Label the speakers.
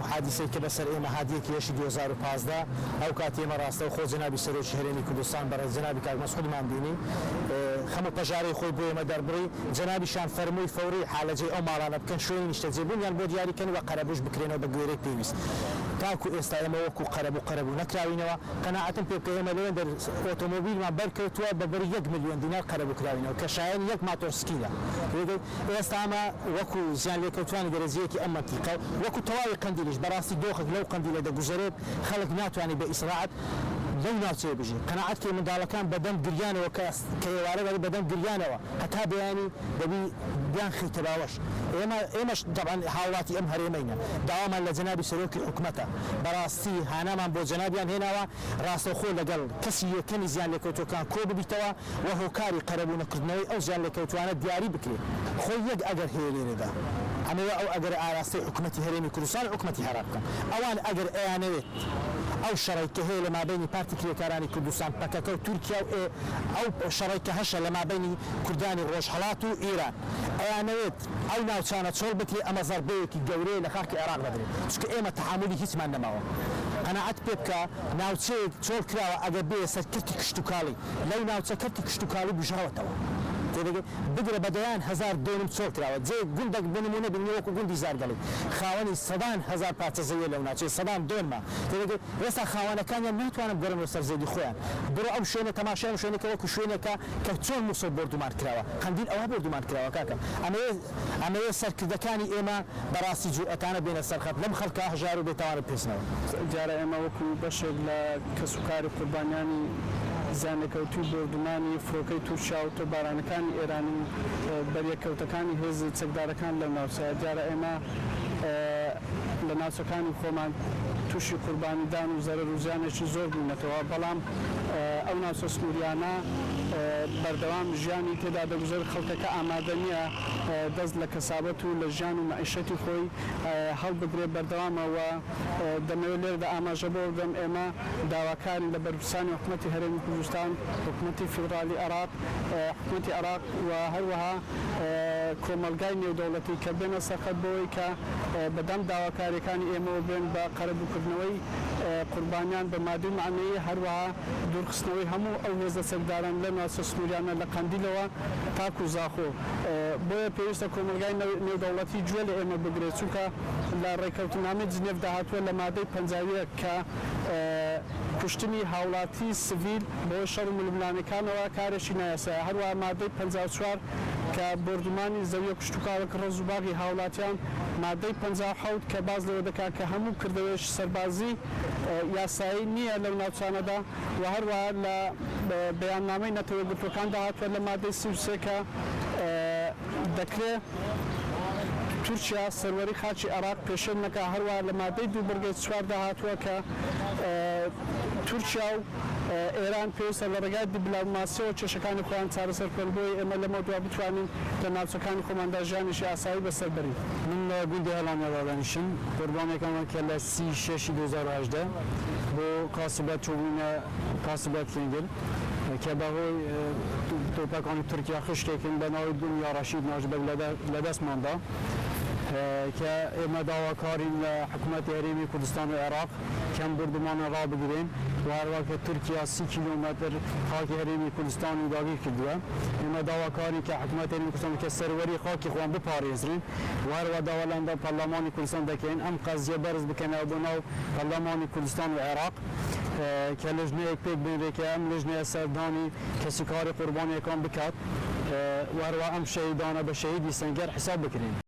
Speaker 1: ئەو حادیسەی کە بەسەر ئێمە هادیەکی هێشتی 2015 ئەو کات ئێمە ڕاستەوە خۆ جەنابی سەرۆکی هەرێمی کوردستان بەڕێز جەنابی کاک مەسعودمان بینی هەموو پەژارەی خۆی بۆ ئێمە دەربڕی جەنابیشان فەرمووی فەوری حالەجێی ئەو ماڵانە بکەن شوێنی نیشتەجێبوونیان بۆ دیاریکەن و قەرەبووش بکرێنەوە بە گوێرەی پێویست تاکو ئێستا ئێمە وەکو قەرەبوو نەکراوینەوە قەناعەتم پێ بکە ئێمە لەوێن ئۆتۆمۆبیلمان بەرکەوتووە بە بەری 1 ملیۆن دینار قەرەبوو کراوینەوە کە شایەن 1 ماتۆسکیلە ئێستا ئەمە وەکو زیان لێکەوتوانی دەرەجەیەکی ئەم مەنتیقە وەکو تەواوی قەندیلیش بەڕاستی دۆخێک لەو قەندیلە دەگوزارێت خەڵک ناتوانێت بە ئیسراعەت لەو ناوچەیە بژی قەناعەت کە منداڵەکان بەدەم گریانەوە کە ئێوارە بەدەم گریانەوە هەتا بەیانی دەبی بیان خەیتە باوەش ئێمەش طبعا هاوڵاتی ئەم هەرێمەینە داوامان لە جەنابی سەرۆکی حکومەتە بەڕاستی هانامان بۆ جەنابیان هێناوە ڕاستەوخۆ لەگەڵ کەسی یەکەمی زیان لێکەوتوەکان کۆ ببیتەوە و هۆکاری قەرەبوونەکردنەوەی ئەو زیان لێکەوتوانە دیاری بکرێت خۆی یەک ئەگەر هەیە لێرەدا ئەمەوە ئەو ئەگەر ئاراستەی حکومەتی هەرێمی کوردستان حکومەتی هەرا بکەن ئەوان ئەگەر ئەیانەوێت ئەو شەڕێککە هەیە لە مابینی پارتی کرێکارانی کوردستان پەکەکە و تورکیا و ئەو شەڕێککە هەشە لە مابینی کوردانی ڕۆژهەڵات و ئیران ئەیانەوێت ئەو ناوچانە چۆڵ بکرێت ئەمە زەربەیەکی گەورەیە لە خاکی عێراق بدرێت چونکە ئێمە تەحاملی هیچمان نەماوە قەناعەت پێ بکە ناوچەیەک چۆڵ کراوە ئەگەر بێ سەرکردی کشتتوکاڵی لەو ناوچە کردی کشتتوکاڵی بژاوەتەوە بگرە بەدەیان 1000 دۆنم چۆڵ کراوە جێ گوندێک بنمونە بنیوەکو گوندی زارگەڵی خاوەنی 100,000 پارچە زەویە لەو ناوچەی 100 دۆنمە ئێستا خاوەنەکانیان ناتوانن بگەڕنەوە سەر زەیدی خۆیان بڕۆ ئەو شوێنە تەماشای شوێنێکە وەکو شوێنێکە کە چۆن موسڵ بۆردومان کراوە خەندین ئەوە بۆردومان کراوە کاکە ئەمەوێ سەرکردەکانی ئێمە بەڕاستی جوئەتانە بێنە سەرخەت لەم خەڵکە هەژار و بێتاوانە پێسنەوە
Speaker 2: جارە ئێمە وەکو بەشێک لە کەسوکاری قوربانیانی زیانلێکەوتوی بۆردومانی فڕۆکەی تورکیا و تۆبارانەکانی ئێرانی بەریەکەوتەکانی هێز چەکدارەکان لەو ناوچەیە دیارە ئێمە لە ناوچەکانی خۆمان تووشی قوربانیدان و زەرەر و زیانێکی زۆر بوونەتەوە بەڵام ئەو ناوچە سنووریانە بەردەوام ژیانی تێدا دەگوزێت خەڵکەکە ئامادە نییە دەست لە کەسابەت و لە ژیان و مەعیشەتی خۆی هەڵبگرێت بەردەوامەوە دەمەوێت لێرەدا ئاماژە بۆ بدەم ئێمە داواکاری لە بەرپرسانی حکومەتی هەرێمی کوردستان حکومەتی فیدرالی عێراق حکومەتی عێراق و هەروەها کۆمەلگای نێودەوڵەتی کە بێنە سەرخەت بۆی کە بەدەم داواکاریەکانی ئێمەوە بێن بە قەرەبووکردنەوەی قوربانیان بە مادوی معنەیە هەروەها دوورخستنەوەی هەموو ئەو هێزە چەکداران لە ناوچە سنووریانە لە قەندیلەوە تاکو زاخۆ بۆیە پێویستە کۆمەلگای نێودەوڵەتی گوێ لە ئێمە بگرێت چونکە لە ڕێکەوتنامەی جنێڤ داهاتووە لە مادەی 50 کە کوشتنی هاوڵاتی سڤیل بۆ شەڕ و ململانەکانەوە کارێکی نایاسایە هەروەها مادەی 54 کە بۆردومانی زەویە کشتتوکاڵێک ڕێز و باغی هاوڵاتیان مادەی 57 کە باز لەوە دەکات کە هەموو کردەوەش سەربازی یاسایی نییە لەو ناوچانەدا و هەروەها لە بەیاننامەی نەتەوەگرتوەکان داهاتوە لە مادەی 33 کە دەکرێت تورکیا سەروەری خاچی عێراق پێشێن نەکا هەروەها لە مادەی 2 بەرگەی 4 داهاتووە کە تورکیا و ئێران پێویستە لە ڕێگای دیپلۆماسیەوە کێشەکانی خۆیان چارەسەرکەن بۆی ئێمە لەمە دوا بتوانین لە ناوچەکانی خۆماندا ژیانیشی ئاسایی بەسەر بەرین.
Speaker 3: من لە گوندی هەڵانیادا دانیشتم قوربانێکمان کە لە 36 2018 بۆ کاسبەت چوبوونە کاسبەت لێنگل کە بەهۆی تۆپەکانی تورکیا خشتێکن بە ناوی دنیا ڕەشید ناژبەر لە دەستماندا کە ئێمە داواکارین لە حکومەتی هەرێمی کوردستان و عێراق کەم بۆردومانە ڕابگرین و هەروەها کە تورکیا 30 کیلۆمەتر خاکی هەرێمی کوردستانی داگیر کردووە ئێمە داواکارین کە حکومەتی هەرێمی کوردستان کە سەروەری خاکی خۆیان بپارێزرین و هەروەها داوالەندە پەرلەمانی کوردستان دەکەین ئەم قەزیە بەرز بکەنەوە بۆ ناو پەرلەمانی کوردستان و عێراق کە لەژنەیەک پێک بێنرێت کە ئەم لەژنەیە سەردانی کەسوکاری قوربانیەکان بکات و هەروەها ئەم شەهیدانە بە شەهیدی سەنگەر حساب بکرین.